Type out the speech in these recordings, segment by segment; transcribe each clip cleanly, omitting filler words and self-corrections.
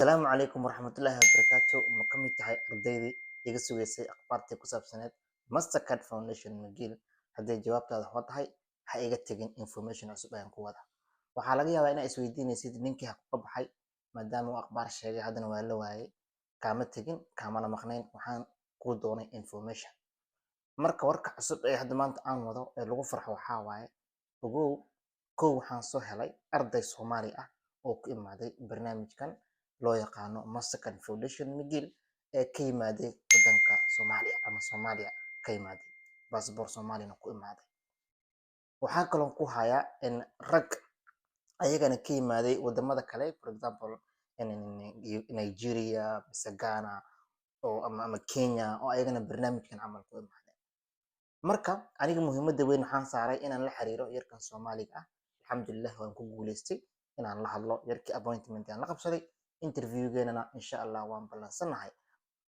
Asalaamu calaykum waraxmatullaahi wabarakaatu. Ma ka mid tahay ardaydii iga sugaysay akhbaartii ku saabsaneed Mastercard Foundation McGill? Haddii jawaabtaada hoo tahay, ha iga tegin information cusub ayaan ku wada. Waxaa laga yaabaa inaa isweydiinaysid ninkii ha ka baxay maadaama uu akhbaar sheegay haddana waa la waayay. Kaama tegin, kaamana maqnayn, waxaan kuu doonay information. Marka warka cusub ee hadda maanta aan wado ee lagu farxo waxaa waaye ogow kow waxaan soo helay arday Soomaali ah oo ku imaaday barnaamijkan loo yaqaano Mastercard Foundation McGill ee ka yimaaday waddanka Soomaaliya ama Soomaaliya ka yimaaday baasboor Soomaalina ku imaaday. Waxaa kaloo ku hayaa in rag ayagana ka yimaaday wadamada kale, for example Nigeria mise Ghana ama Kenya oo ayagana barnaamijkan camal ku imaaday. Marka aniga muhiimadda weyn waxaan saaray inaan la xiriiro yarkan Soomaaliga ah. Alxamdulillah waan ku guuleystay inaan la hadlo yarkii appointment aan la qabsaday, interviewgeennana insha Allah waan ballansanahay.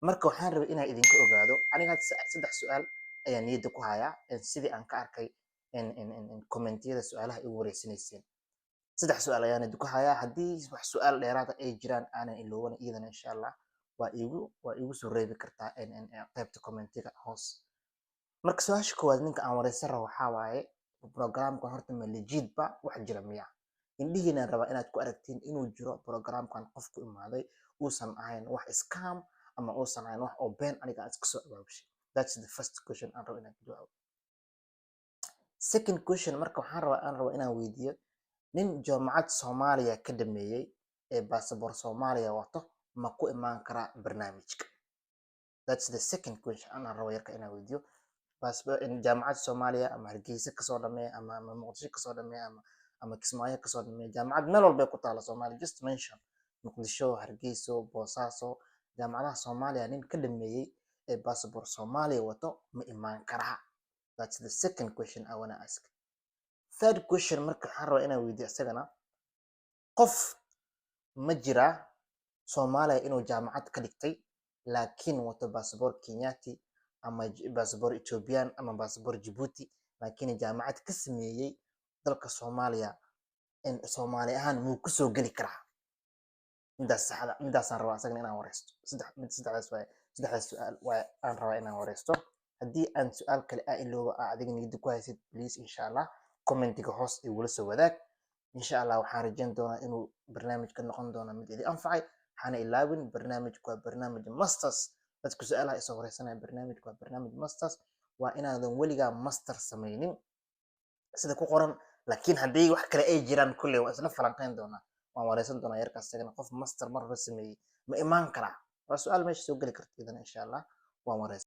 Marka waxaan rabay inaan idinka ogaado aniga hadda saddex su'aal ayaan niyadda ku hayaa sidii aan ka arkay commentiyada su'aalaha igu wareysanayseen. Saddex su'aal ayaan idinku hayaa. Haddii wax su'aal dheeraad ah ay jiraan aanan ilooban iyadana insha Allah waa igu soo reebi kartaa qaybta commentiga hoos. Marka su-aasha koowaad ninka aan wareysan rabo waxaa waaye programkan horta ma legit ba wax jira miya? Indhihiina rabaa inaad ku aragtiin inuu jiro programkan qof ku imaaday uusan ahayn wax scam ama uusan ahayn wax oo been aniga aan iska soo abaabushay. That's the first question aan rabo inaan jawaabo. Second question marka waxaan rabaa inaan weydiiyo nin jaamacad Soomaaliya ka dhameeyay ee baasaboor Soomaaliya wato ma ku imaan karaa barnaamijka? That's the second question aan rabo yarka inaan weydiiyo. jaamacad Soomaaliya ama Hargeysa kasoo dhameey ama Muqdisho kasoo dhameey ama Kismaayo kasoo dhameey jaamacad meel walba ku taala Soomaaliya, just mention Muqdisho, Hargeysa, Boosaaso, jaamacadaha Soomaaliya nin ka dhameeyay ee passport Soomaaliya wato ma imaan karaa? That's the second question I wanna ask. Third question marka waxaan rabaa inaan weydiiyo isagana qof ma jiraa Soomaaliya inuu jaamacad ka dhigtay laakiin wato passport Kenyaati ama passport Ethiopian ama passport Djibouti laakiin jaamacad ka sameeyay dalka Soomaaliya in Soomaali ahaan muu ku soo geli karaa? Midaasaan rabaa asagana inaan wareysto. Saddexdaas su'aal aan rabaa inaan wareysto. Haddii aan su'aal kale iloobo adiga niyadda ku haysid please insha Allah commentiga hoos igula soo wadaag. insha Allah waxaan rajayn doonaa inuu barnaamijka noqon doono mid idin anfacay. Hana ilaawin barnaamijku waa barnaamij masters. dadku su'aalaha isoo wareysanaya barnaamijku waa barnaamij masters. waa inaadan weligaa master samaynin sida ku qoran, laakiin haddii wax kale ay jiraan kulley waa isla falanqayn doonaa. waan wareysan doonaa yarkaas isagana qof master mar hore sameeyey ma imaan karaa? waa su'aal meesha soo geli karta idana insha Allah waan wareysan